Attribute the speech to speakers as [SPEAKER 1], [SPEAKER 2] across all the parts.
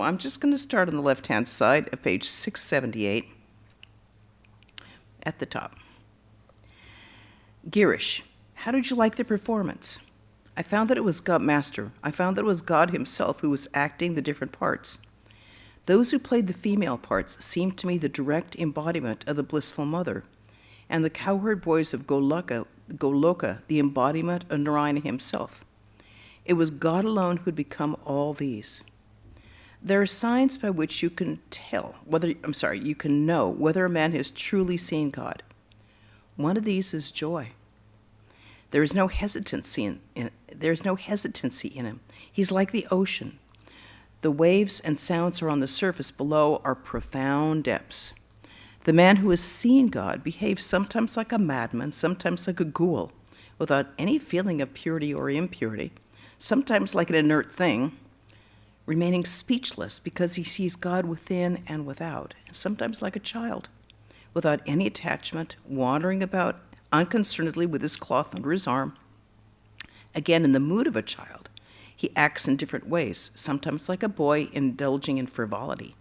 [SPEAKER 1] I'm just going to start on the left-hand side of page 678 at the top. Girish, how did you like the performance? I found that it was God, Master. I found that it was God himself who was acting the different parts. Those who played the female parts seemed to me the direct embodiment of the blissful mother, and the cowherd boys of Goloka, the embodiment of Narayana himself. It was God alone who had become all these. There are signs by which you can know whether a man has truly seen God. One of these is joy. There is no hesitancy in him. He's like the ocean. The waves and sounds are on the surface, below are profound depths. The man who has seen God behaves sometimes like a madman, sometimes like a ghoul, without any feeling of purity or impurity, sometimes like an inert thing, remaining speechless because he sees God within and without, and sometimes like a child, without any attachment, wandering about unconcernedly with his cloth under his arm. Again, in the mood of a child, he acts in different ways, sometimes like a boy indulging in frivolity,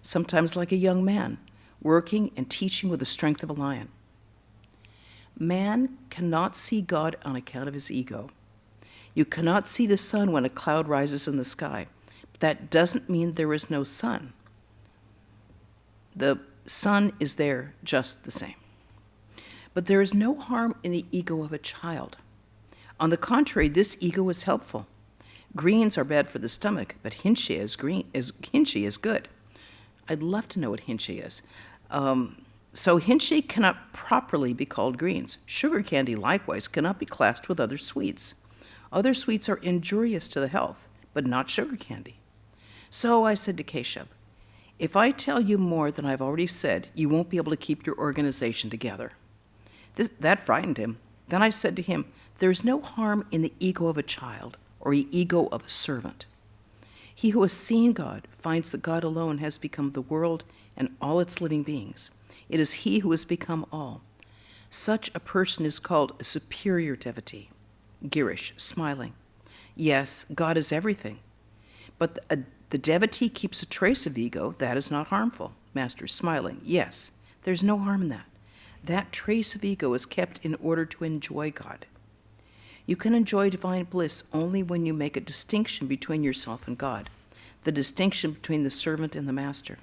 [SPEAKER 1] sometimes like a young man, working and teaching with the strength of a lion. Man cannot see God on account of his ego. You cannot see the sun when a cloud rises in the sky. That doesn't mean there is no sun. The sun is there just the same. But there is no harm in the ego of a child. On the contrary, this ego is helpful. Greens are bad for the stomach, but hinche is good. I'd love to know what hinche is. So hinche cannot properly be called greens. Sugar candy, likewise, cannot be classed with other sweets. Other sweets are injurious to the health, but not sugar candy. So I said to Keshav, if I tell you more than I've already said, you won't be able to keep your organization together. That frightened him. Then I said to him, there is no harm in the ego of a child or the ego of a servant. He who has seen God finds that God alone has become the world and all its living beings. It is he who has become all. Such a person is called a superior devotee. Girish, smiling. Yes, God is everything. But the devotee keeps a trace of ego. That is not harmful. Master, smiling. Yes, there's no harm in that. That trace of ego is kept in order to enjoy God. You can enjoy divine bliss only when you make a distinction between yourself and God, the distinction between the servant and the master.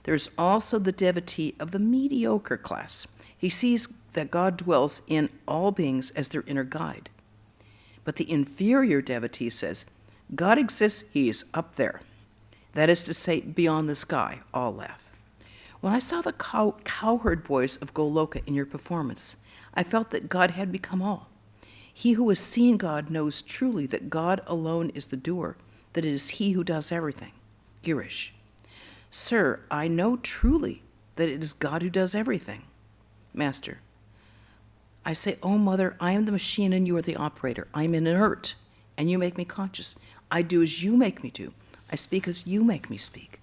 [SPEAKER 1] There's also the devotee of the mediocre class. He sees that God dwells in all beings as their inner guide. But the inferior devotee says, God exists, he is up there. That is to say, beyond the sky. All laugh. When I saw the cowherd boys of Goloka in your performance, I felt that God had become all. He who has seen God knows truly that God alone is the doer, that it is he who does everything. Girish, sir, I know truly that it is God who does everything. Master, I say, oh mother, I am the machine and you are the operator. I am inert and you make me conscious. I do as you make me do. I speak as you make me speak.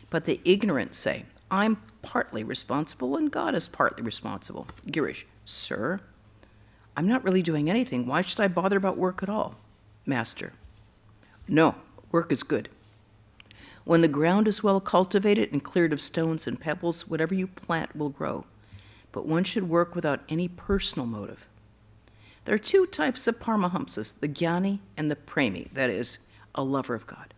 [SPEAKER 1] But the ignorant say, I'm partly responsible and God is partly responsible. Girish, sir, I'm not really doing anything. Why should I bother about work at all? Master, no, work is good. When the ground is well cultivated and cleared of stones and pebbles, whatever you plant will grow. But one should work without any personal motive. There are two types of paramahamsas, the jnani and the premi, that is, a lover of God.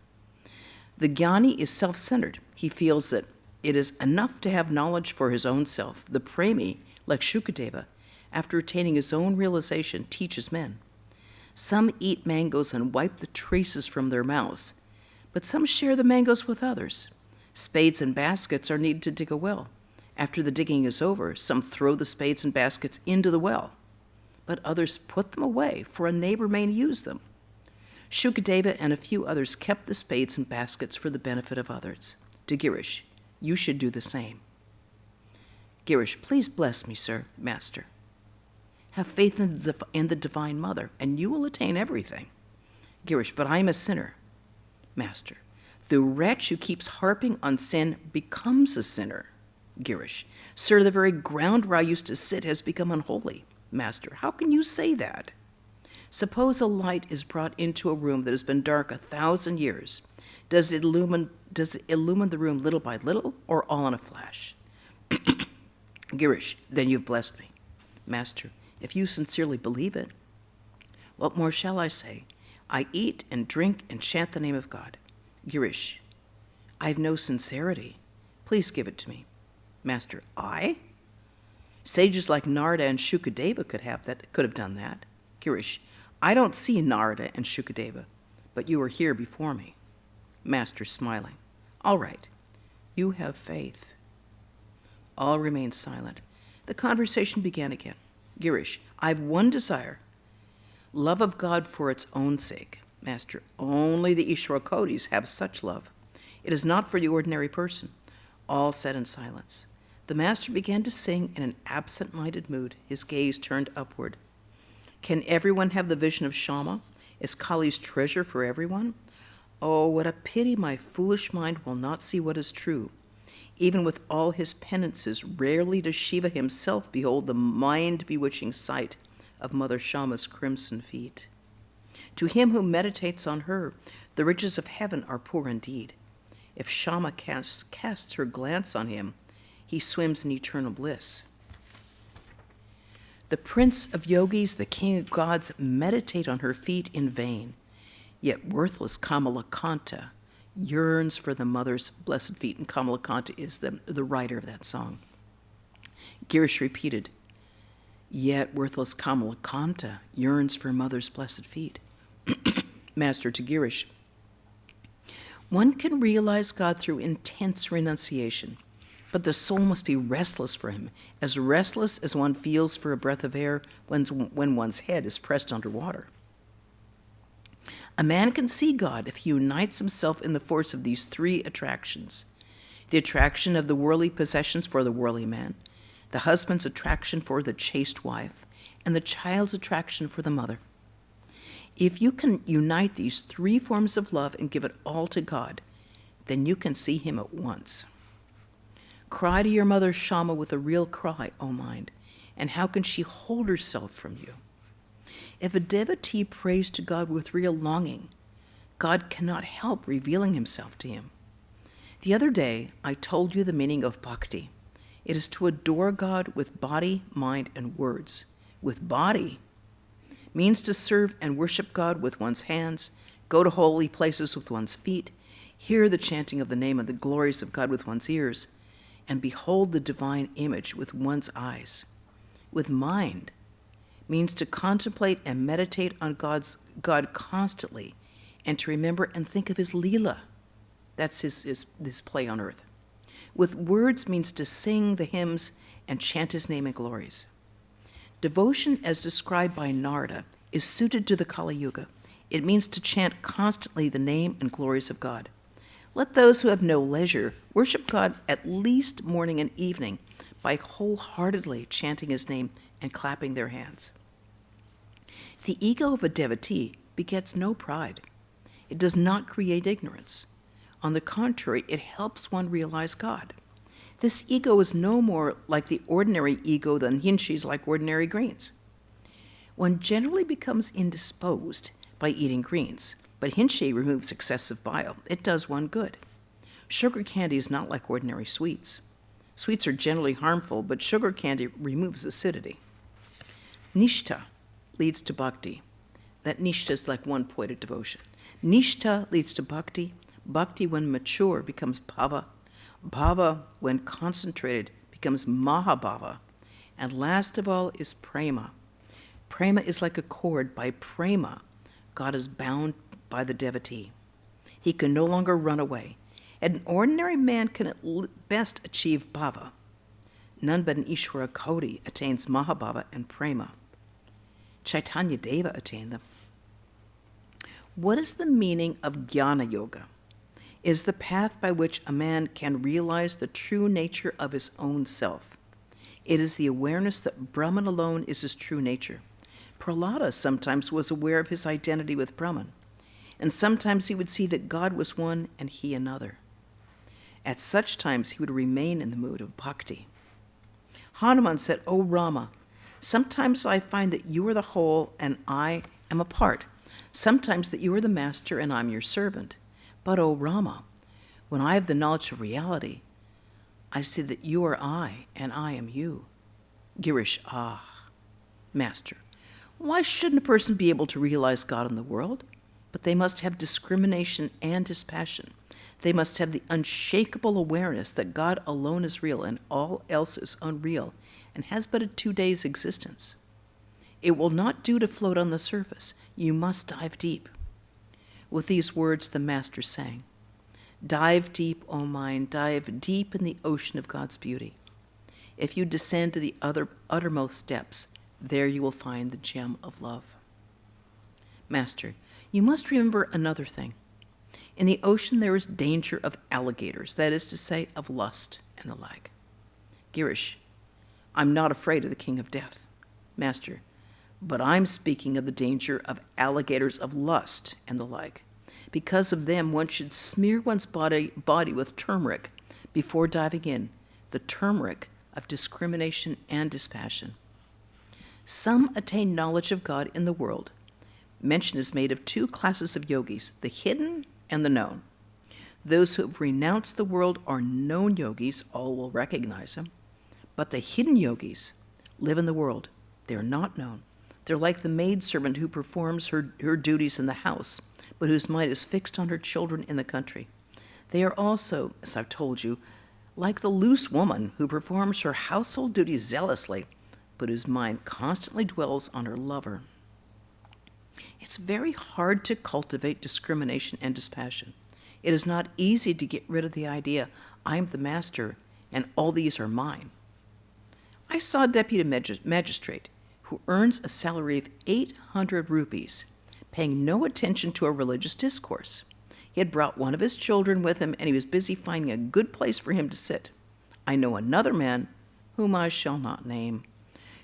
[SPEAKER 1] The jnani is self-centered. He feels that it is enough to have knowledge for his own self. The premi, like Shukadeva, after attaining his own realization, teaches men. Some eat mangoes and wipe the traces from their mouths, but some share the mangoes with others. Spades and baskets are needed to dig a well. After the digging is over, some throw the spades and baskets into the well, but others put them away, for a neighbor may use them. Shukadeva and a few others kept the spades and baskets for the benefit of others. To Girish, you should do the same. Girish, please bless me, sir, master. Have faith in the Divine Mother, and you will attain everything. Girish, but I am a sinner. Master, the wretch who keeps harping on sin becomes a sinner. Girish, sir, the very ground where I used to sit has become unholy. Master, how can you say that? Suppose a light is brought into a room that has been dark 1,000 years. Does it illumine does it illumine the room little by little or all in a flash? Girish, then you've blessed me. Master, if you sincerely believe it, what more shall I say? I eat and drink and chant the name of God. Girish, I have no sincerity. Please give it to me. Master, I? Sages like Narada and Shukadeva could have done that. Girish, I don't see Narada and Shukadeva, but you are here before me. Master, smiling. All right, you have faith. All remained silent. The conversation began again. Girish, I have one desire. Love of God for its own sake. Master, only the Ishvara Kodis have such love. It is not for the ordinary person. All sat in silence. The master began to sing in an absent-minded mood, his gaze turned upward. Can everyone have the vision of Shama? Is Kali's treasure for everyone? Oh, what a pity my foolish mind will not see what is true. Even with all his penances, rarely does Shiva himself behold the mind-bewitching sight of Mother Shama's crimson feet. To him who meditates on her, the riches of heaven are poor indeed. If Shama casts her glance on him, he swims in eternal bliss. The prince of yogis, the king of gods, meditate on her feet in vain. Yet worthless Kamalakanta yearns for the mother's blessed feet, and Kamalakanta is the writer of that song. Girish repeated, yet worthless Kamalakanta yearns for mother's blessed feet. Master to Girish, one can realize God through intense renunciation, but the soul must be restless for him, as restless as one feels for a breath of air when one's head is pressed underwater. A man can see God if he unites himself in the force of these three attractions: the attraction of the worldly possessions for the worldly man, the husband's attraction for the chaste wife, and the child's attraction for the mother. If you can unite these three forms of love and give it all to God, then you can see him at once. Cry to your mother Shama with a real cry, O mind, and how can she hold herself from you? If a devotee prays to God with real longing, God cannot help revealing himself to him. The other day, I told you the meaning of bhakti. It is to adore God with body, mind, and words. With body means to serve and worship God with one's hands, go to holy places with one's feet, hear the chanting of the name and the glories of God with one's ears, and behold the divine image with one's eyes. With mind means to contemplate and meditate on God constantly, and to remember and think of his Leela. That's his play on earth. With words means to sing the hymns and chant his name and glories. Devotion, as described by Narada, is suited to the Kali Yuga. It means to chant constantly the name and glories of God. Let those who have no leisure worship God at least morning and evening by wholeheartedly chanting his name and clapping their hands. The ego of a devotee begets no pride. It does not create ignorance. On the contrary, it helps one realize God. This ego is no more like the ordinary ego than hinchis like ordinary greens. One generally becomes indisposed by eating greens, but hinchi removes excessive bile. It does one good. Sugar candy is not like ordinary sweets. Sweets are generally harmful, but sugar candy removes acidity. Nishtha leads to bhakti. That nishtha is like one-pointed devotion. Nishtha leads to bhakti. Bhakti, when mature, becomes bhava. Bhava, when concentrated, becomes mahabhava. And last of all is prema. Prema is like a cord. By prema, God is bound by the devotee. He can no longer run away. An ordinary man can at best achieve bhava. None but an Ishvara Koti attains mahabhava and prema. Chaitanya Deva attained them. What is the meaning of Jnana Yoga? It is the path by which a man can realize the true nature of his own self. It is the awareness that Brahman alone is his true nature. Prahlada sometimes was aware of his identity with Brahman, and sometimes he would see that God was one and he another. At such times he would remain in the mood of bhakti. Hanuman said, O Rama, sometimes I find that you are the whole and I am a part. Sometimes that you are the master and I'm your servant. But, O Rama, When I have the knowledge of reality, I see that you are I and I am you. Girish, Master, why shouldn't a person be able to realize God in the world? But they must have discrimination and dispassion. They must have the unshakable awareness that God alone is real and all else is unreal and has but a 2 days existence. It will not do to float on the surface. You must dive deep. With these words, the Master sang, "Dive deep, O mind, dive deep in the ocean of God's beauty. If you descend to the uttermost depths, there you will find the gem of love." Master, you must remember another thing. In the ocean there is danger of alligators, that is to say, of lust and the like. Girish, I'm not afraid of the king of death. Master, but I'm speaking of the danger of alligators of lust and the like. Because of them, one should smear one's body with turmeric before diving in, the turmeric of discrimination and dispassion. Some attain knowledge of God in the world. Mention is made of 2 classes of yogis, the hidden and the known. Those who have renounced the world are known yogis, all will recognize them. But the hidden yogis live in the world. They are not known. They're like the maidservant who performs her duties in the house, but whose mind is fixed on her children in the country. They are also, as I've told you, like the loose woman who performs her household duties zealously, but whose mind constantly dwells on her lover. It's very hard to cultivate discrimination and dispassion. It is not easy to get rid of the idea, I'm the master and all these are mine. I saw a deputy magistrate who earns a salary of 800 rupees, paying no attention to a religious discourse. He had brought one of his children with him, and he was busy finding a good place for him to sit. I know another man, whom I shall not name,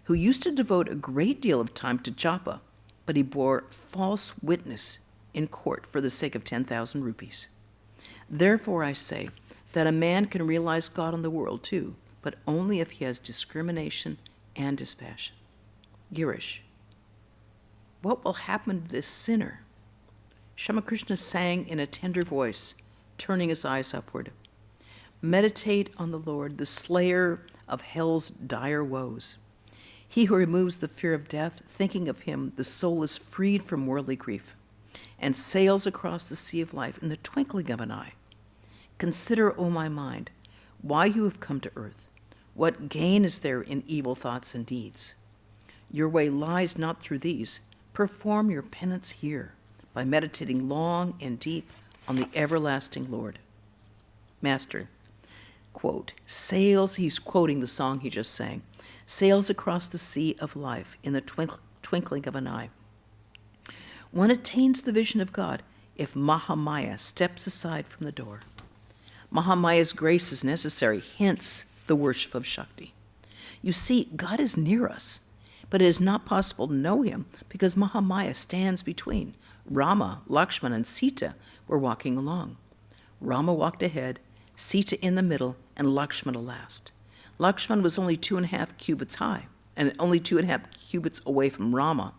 [SPEAKER 1] who used to devote a great deal of time to japa, but he bore false witness in court for the sake of 10,000 rupees. Therefore I say that a man can realize God in the world too, but only if he has discrimination and dispassion. Girish, what will happen to this sinner? Ramakrishna sang in a tender voice, turning his eyes upward. Meditate on the Lord, the slayer of hell's dire woes. He who removes the fear of death, thinking of him, the soul is freed from worldly grief and sails across the sea of life in the twinkling of an eye. Consider, O my mind, why you have come to earth. What gain is there in evil thoughts and deeds? Your way lies not through these. Perform your penance here by meditating long and deep on the everlasting Lord. Master, quote, sails, he's quoting the song he just sang, sails across the sea of life in the twinkling of an eye. One attains the vision of God if Mahamaya steps aside from the door. Mahamaya's grace is necessary, hence the worship of Shakti. You see, God is near us, but it is not possible to know him because Mahamaya stands between. Rama, Lakshmana, and Sita were walking along. Rama walked ahead, Sita in the middle, and Lakshmana last. Lakshmana was only 2.5 cubits high, and only 2.5 cubits away from Rama,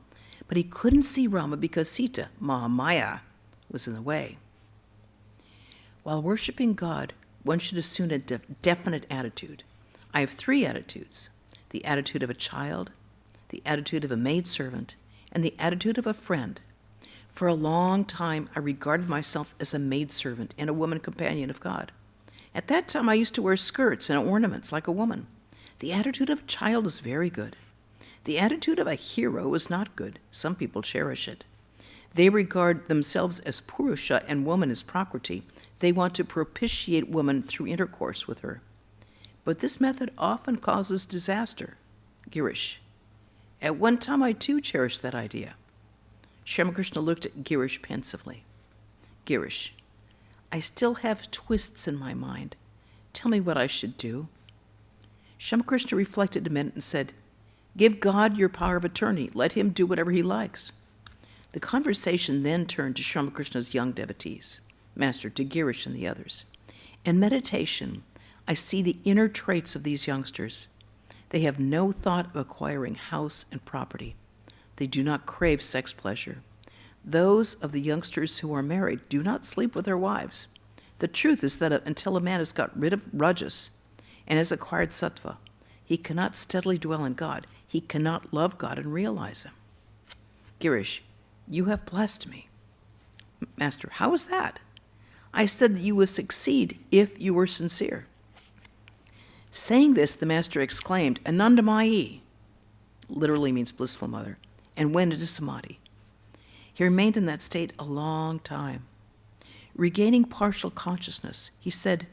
[SPEAKER 1] but he couldn't see Rama because Sita, Mahamaya, was in the way. While worshiping God, one should assume a definite attitude. I have 3 attitudes: the attitude of a child, the attitude of a maidservant, and the attitude of a friend. For a long time, I regarded myself as a maidservant and a woman companion of God. At that time, I used to wear skirts and ornaments like a woman. The attitude of a child is very good. The attitude of a hero is not good. Some people cherish it. They regard themselves as Purusha and woman as Prakriti. They want to propitiate woman through intercourse with her. But this method often causes disaster. Girish, at one time I too cherished that idea. Ramakrishna looked at Girish pensively. Girish, I still have twists in my mind. Tell me what I should do. Ramakrishna reflected a minute and said, give God your power of attorney. Let him do whatever he likes. The conversation then turned to Ramakrishna's young devotees, Master, to Girish and the others. In meditation, I see the inner traits of these youngsters. They have no thought of acquiring house and property. They do not crave sex pleasure. Those of the youngsters who are married do not sleep with their wives. The truth is that until a man has got rid of rajas and has acquired sattva, he cannot steadily dwell in God. He cannot love God and realize him. Girish, you have blessed me. Master, how is that? I said that you would succeed if you were sincere. Saying this, the master exclaimed, Anandamayi, literally means blissful mother, and went into samadhi. He remained in that state a long time. Regaining partial consciousness, he said,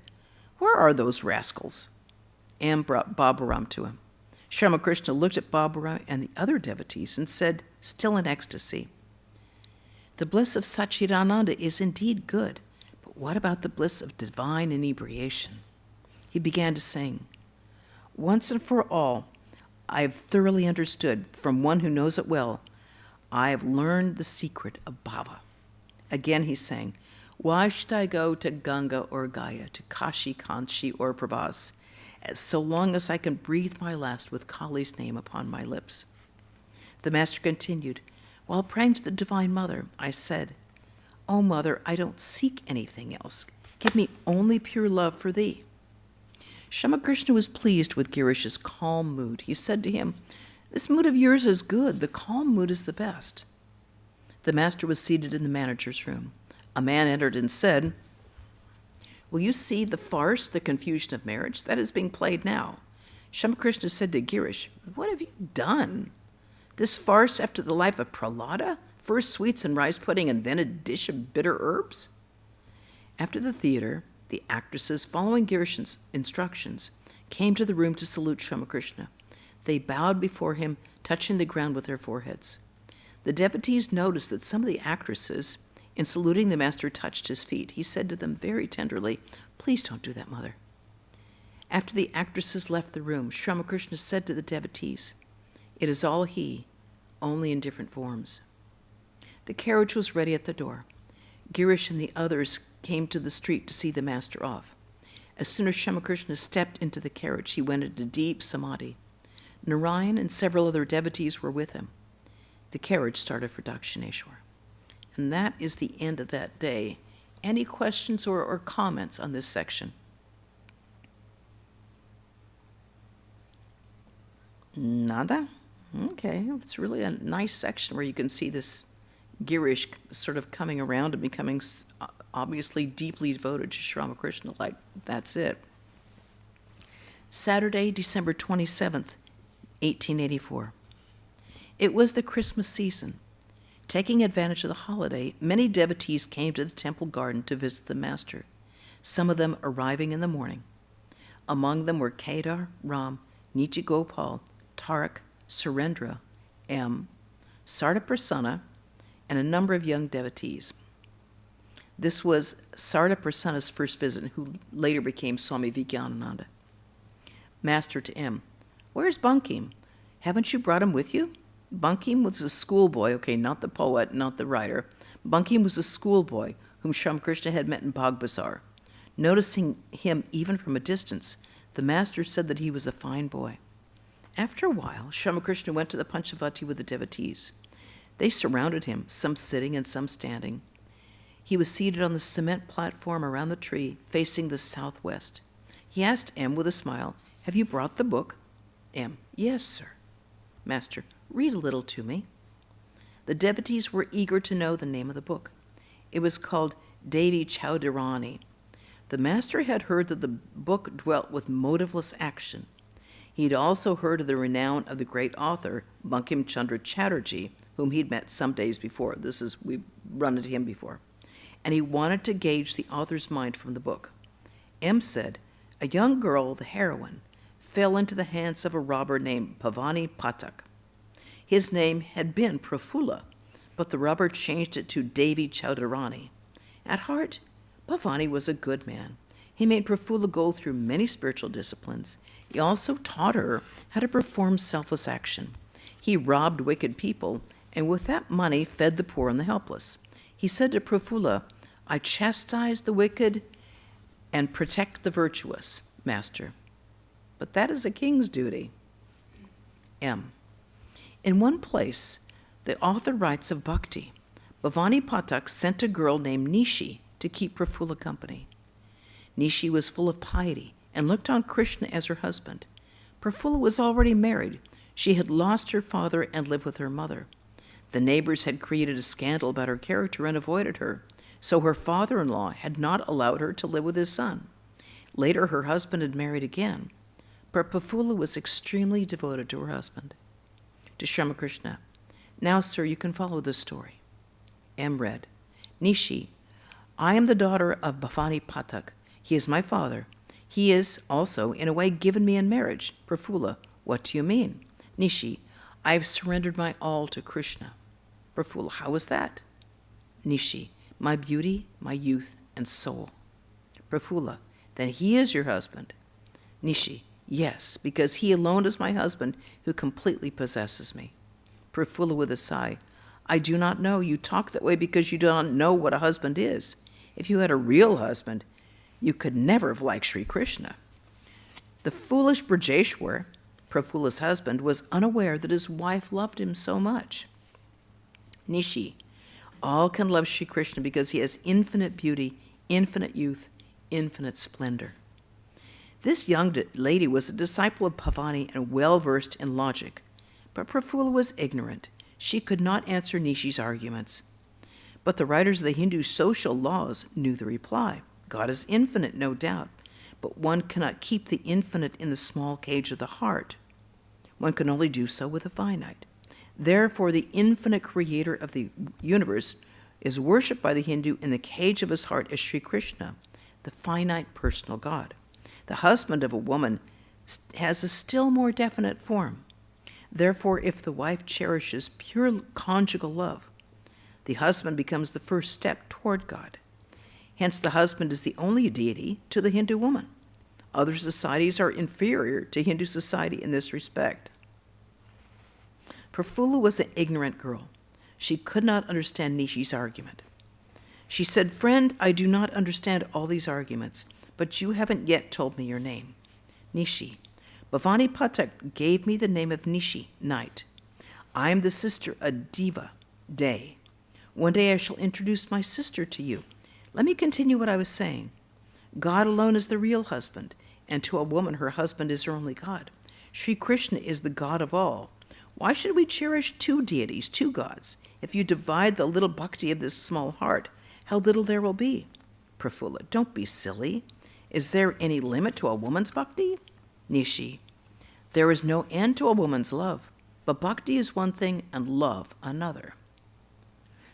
[SPEAKER 1] Where are those rascals? And brought Baburam to him. Sri Ramakrishna looked at Baburam and the other devotees and said, still in ecstasy, The bliss of Satchidananda is indeed good, but what about the bliss of divine inebriation? He began to sing, Once and for all, I have thoroughly understood from one who knows it well, I have learned the secret of bhava. Again he sang, Why should I go to Ganga or Gaya, to Kashi, Kanchi, or Prabhas, so long as I can breathe my last with Kali's name upon my lips? The master continued, While praying to the Divine Mother, I said, O Mother, I don't seek anything else. Give me only pure love for thee. Sri Ramakrishna was pleased with Girish's calm mood. He said to him, This mood of yours is good. The calm mood is the best. The master was seated in the manager's room. A man entered and said, Will you see the farce, The Confusion of Marriage? That is being played now. Sri Ramakrishna said to Girish, What have you done? This farce after the life of Prahlada? First sweets and rice pudding and then a dish of bitter herbs? After the theater, the actresses, following Girish's instructions, came to the room to salute Sri Ramakrishna. They bowed before him, touching the ground with their foreheads. The devotees noticed that some of the actresses, in saluting the master, touched his feet. He said to them very tenderly, Please don't do that, mother. After the actresses left the room, Sri Ramakrishna said to the devotees, It is all he, only in different forms. The carriage was ready at the door. Girish and the others came to the street to see the master off. As soon as Sri Ramakrishna stepped into the carriage, he went into deep samadhi. Narayan and several other devotees were with him. The carriage started for Dakshineshwar. And that is the end of that day. Any questions or comments on this section? Nada? Okay, it's really a nice section where you can see this Girish sort of coming around and becoming obviously deeply devoted to Sri Ramakrishna, like that's it. Saturday, December 27th, 1884. It was the Christmas season. Taking advantage of the holiday, many devotees came to the temple garden to visit the master, some of them arriving in the morning. Among them were Kedar, Ram, Nitya Gopal, Tarak, Surendra, M., Sarda Prasanna, and a number of young devotees. This was Sarda Prasanna's first visit, who later became Swami Vijnanananda. Master to M., Where's Bankim? Haven't you brought him with you? Bankim was a schoolboy, okay, not the poet, not the writer. Bankim was a schoolboy whom Sri Ramakrishna had met in Bagbazar. Noticing him even from a distance, the master said that he was a fine boy. After a while, Sri Ramakrishna went to the Panchavati with the devotees. They surrounded him, some sitting and some standing. He was seated on the cement platform around the tree, facing the southwest. He asked M with a smile, Have you brought the book? M, Yes, sir. Master, read a little to me. The devotees were eager to know the name of the book. It was called Devi Chowdharani. The master had heard that the book dwelt with motiveless action. He had also heard of the renown of the great author, Bankim Chandra Chatterjee, whom he'd met some days before. We've run into him before. And he wanted to gauge the author's mind from the book. M said, A young girl, the heroine, fell into the hands of a robber named Bhavani Patak. His name had been Prafulla, but the robber changed it to Devi Chowdharani. At heart, Bhavani was a good man. He made Prafulla go through many spiritual disciplines. He also taught her how to perform selfless action. He robbed wicked people, and with that money fed the poor and the helpless. He said to Prafulla, I chastise the wicked and protect the virtuous, master. But that is a king's duty. M. In one place, the author writes of bhakti. Bhavani Patak sent a girl named Nishi to keep Prafulla company. Nishi was full of piety and looked on Krishna as her husband. Prafulla was already married. She had lost her father and lived with her mother. The neighbors had created a scandal about her character and avoided her, so her father-in-law had not allowed her to live with his son. Later, her husband had married again, but Prafulla was extremely devoted to her husband. To Sri Ramakrishna, now, sir, you can follow this story. M. read, Nishi, I am the daughter of Bhavani Pathak. He is my father. He is also, in a way, given me in marriage. Prafulla, what do you mean? Nishi, I have surrendered my all to Krishna. Prafulla, how is that? Nishi, my beauty, my youth, and soul. Prafulla, then he is your husband. Nishi, yes, because he alone is my husband who completely possesses me. Prafulla with a sigh, I do not know. You talk that way because you do not know what a husband is. If you had a real husband, you could never have liked Sri Krishna. The foolish Brajeshwar, Prafulla's husband, was unaware that his wife loved him so much. Nishi, all can love Sri Krishna because he has infinite beauty, infinite youth, infinite splendor. This young lady was a disciple of Bhavani and well-versed in logic, but Prafulla was ignorant. She could not answer Nishi's arguments. But the writers of the Hindu social laws knew the reply. God is infinite, no doubt, but one cannot keep the infinite in the small cage of the heart. One can only do so with the finite. Therefore, the infinite creator of the universe is worshipped by the Hindu in the cage of his heart as Sri Krishna, the finite personal God. The husband of a woman has a still more definite form. Therefore, if the wife cherishes pure conjugal love, the husband becomes the first step toward God. Hence, the husband is the only deity to the Hindu woman. Other societies are inferior to Hindu society in this respect. Prafulla was an ignorant girl. She could not understand Nishi's argument. She said, Friend, I do not understand all these arguments, but you haven't yet told me your name. Nishi, Bhavani Pathak gave me the name of Nishi, night. I am the sister of Diva, day. One day I shall introduce my sister to you. Let me continue what I was saying. God alone is the real husband, and to a woman her husband is her only God. Sri Krishna is the God of all. Why should we cherish two deities, two gods? If you divide the little bhakti of this small heart, how little there will be. Prafulla, don't be silly. Is there any limit to a woman's bhakti? Nishi, there is no end to a woman's love, but bhakti is one thing and love another.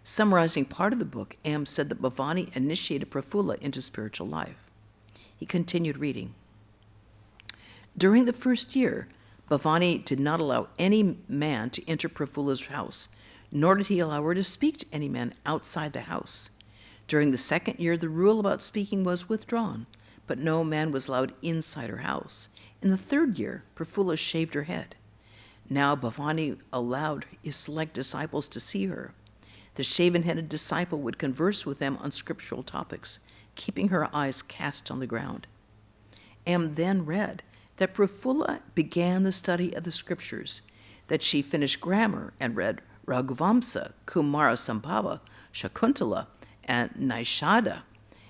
[SPEAKER 1] Summarizing part of the book, M said that Bhavani initiated Prafulla into spiritual life. He continued reading. During the first year, Bhavani did not allow any man to enter Prafulla's house, nor did he allow her to speak to any man outside the house. During the second year, the rule about speaking was withdrawn, but no man was allowed inside her house. In the third year, Prafulla shaved her head. Now Bhavani allowed his select disciples to see her. The shaven-headed disciple would converse with them on scriptural topics, keeping her eyes cast on the ground. M then read that Prafulla began the study of the scriptures, that she finished grammar and read Raghuvamsa, Kumara Sambhava, Shakuntala, and Naishada,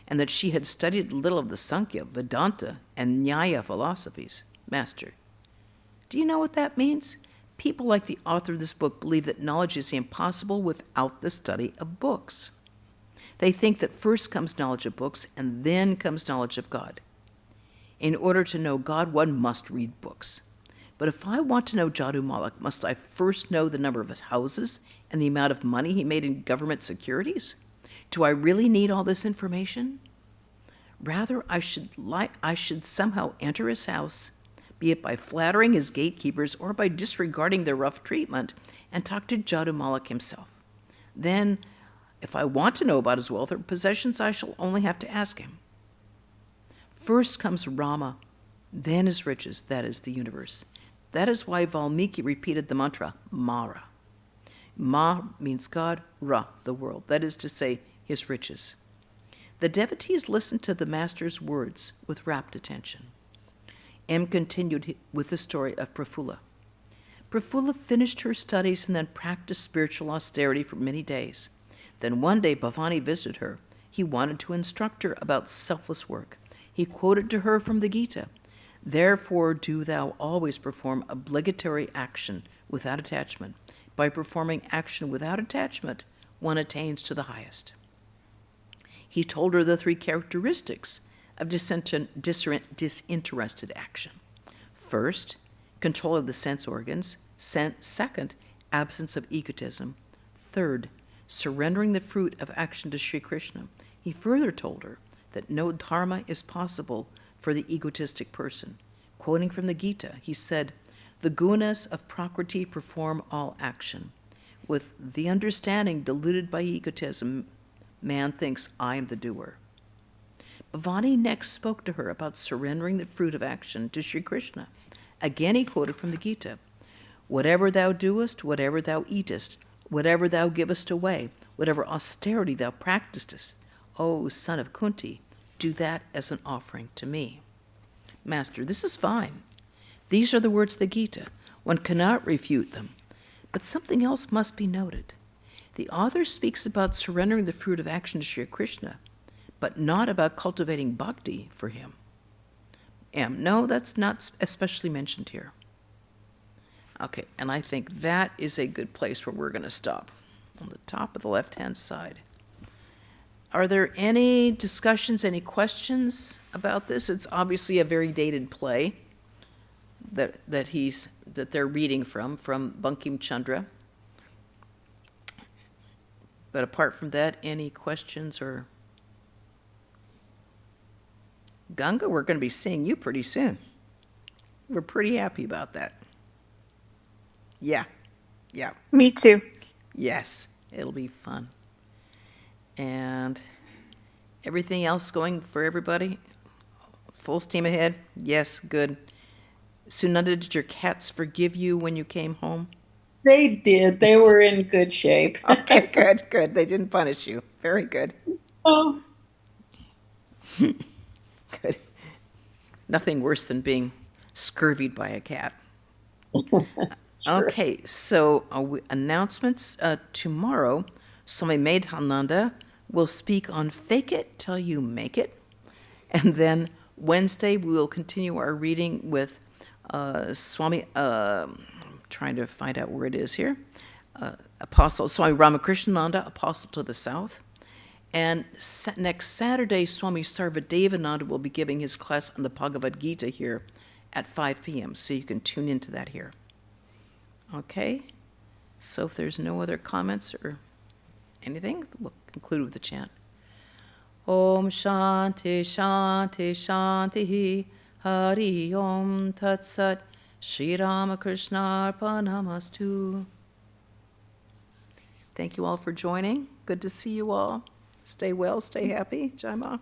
[SPEAKER 1] and that she had studied a little of the Sankhya, Vedanta, and Nyaya philosophies. Master, do you know what that means? People like the author of this book believe that knowledge is impossible without the study of books. They think that first comes knowledge of books and then comes knowledge of God. In order to know God, one must read books. But if I want to know Jadu Malak, must I first know the number of his houses and the amount of money he made in government securities? Do I really need all this information? Rather, I should somehow enter his house, be it by flattering his gatekeepers or by disregarding their rough treatment, and talk to Jadu Malak himself. Then, if I want to know about his wealth or possessions, I shall only have to ask him. First comes Rama, then his riches, that is the universe. That is why Valmiki repeated the mantra, Mara. Ma means God, Ra, the world, that is to say, his riches. The devotees listened to the master's words with rapt attention. M continued with the story of Prafulla. Prafulla finished her studies and then practiced spiritual austerity for many days. Then one day Bhavani visited her. He wanted to instruct her about selfless work. He quoted to her from the Gita, "Therefore do thou always perform obligatory action without attachment. By performing action without attachment, one attains to the highest." He told her the three characteristics of disinterested action. First, control of the sense organs. Second, absence of egotism. Third, surrendering the fruit of action to Sri Krishna. He further told her that no dharma is possible for the egotistic person. Quoting from the Gita, he said, "The gunas of Prakriti perform all action. With the understanding diluted by egotism, man thinks, I am the doer." Bhavani next spoke to her about surrendering the fruit of action to Sri Krishna. Again he quoted from the Gita, "Whatever thou doest, whatever thou eatest, whatever thou givest away, whatever austerity thou practicest, O son of Kunti, do that as an offering to me." Master, this is fine. These are the words of the Gita. One cannot refute them. But something else must be noted. The author speaks about surrendering the fruit of action to Sri Krishna, but not about cultivating bhakti for him. No, that's not especially mentioned here. Okay, and I think that is a good place where we're going to stop, on the top of the left-hand side. Are there any discussions, any questions about this? It's obviously a very dated play that they're reading from Bankim Chandra. But apart from that, any questions or... Ganga, we're going to be seeing you pretty soon. We're pretty happy about that. Yeah.
[SPEAKER 2] Me too.
[SPEAKER 1] Yes, it'll be fun. And everything else going for everybody? Full steam ahead? Yes, good. Sunanda, did your cats forgive you when you came home?
[SPEAKER 3] They did. They were in good shape.
[SPEAKER 1] Okay, good. They didn't punish you. Very good.
[SPEAKER 3] Oh,
[SPEAKER 1] Good. Nothing worse than being scurvied by a cat.
[SPEAKER 3] sure.
[SPEAKER 1] Okay, so announcements. Tomorrow, Swami Medhananda will speak on Fake It Till You Make It. And then Wednesday, we will continue our reading with Swami, I'm trying to find out where it is here, Apostle Swami Ramakrishna, Apostle to the South. And next Saturday, Swami Sarvadevananda will be giving his class on the Bhagavad Gita here at 5 p.m., so you can tune into that here. Okay, so if there's no other comments or anything, we'll conclude with the chant. Om Shanti Shanti Shanti Hari Om Tat Sat Sri Ramakrishna Arpanamastu. Thank you all for joining. Good to see you all. Stay well, stay happy. Jai Ma.